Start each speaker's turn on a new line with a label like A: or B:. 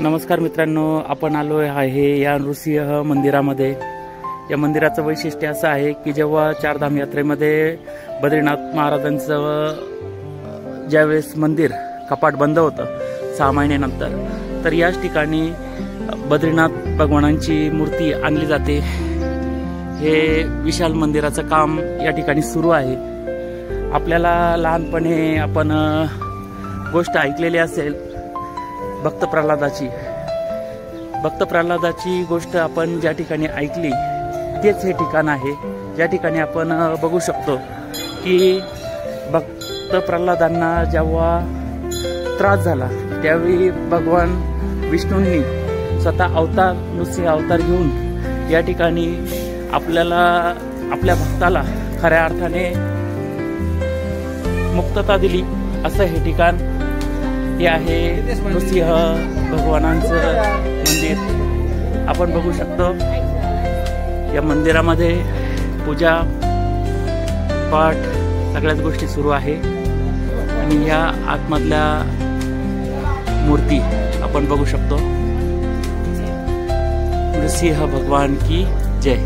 A: नमस्कार मित्रांनो, आपण आलो आहे या नृसिंह मंदिरामध्ये। या मंदिराचं वैशिष्ट्य असं आहे की जेव्हा चारधाम यात्रेमध्ये बद्रीनाथ महाराजांचं ज्यावेळेस मंदिर कपाट बंद होतं 6 महिन्यानंतर, तर याच ठिकाणी बद्रीनाथ भगवानांची मूर्ती आणली जाते। हे विशाल मंदिराचं काम या ठिकाणी सुरू आहे। आपल्याला लहानपणी आपण गोष्ट ऐकलेली असेल भक्त प्रल्हादाची गोष्ट आपण ज्या ठिकाणी ऐकली तेच हे ठिकाण आहे, ज्या ठिकाणी आपण बघू शकतो की भक्त प्रल्हादांना जेव्हा त्रास झाला त्यावेळी भगवान विष्णूंनी स्वतः नृसिंह अवतार घेऊन या ठिकाणी आपल्या भक्ताला खऱ्या अर्थाने मुक्तता दिली। असं हे ठिकाण हे आहे नृसिंह भगवानांचं मंदिर। आपण बघू शकतो या मंदिरामध्ये पूजा पाठ सगळ्याच गोष्टी सुरू आहे आणि या आतमधल्या मूर्ती आपण बघू शकतो। नृसिंह भगवान की जय।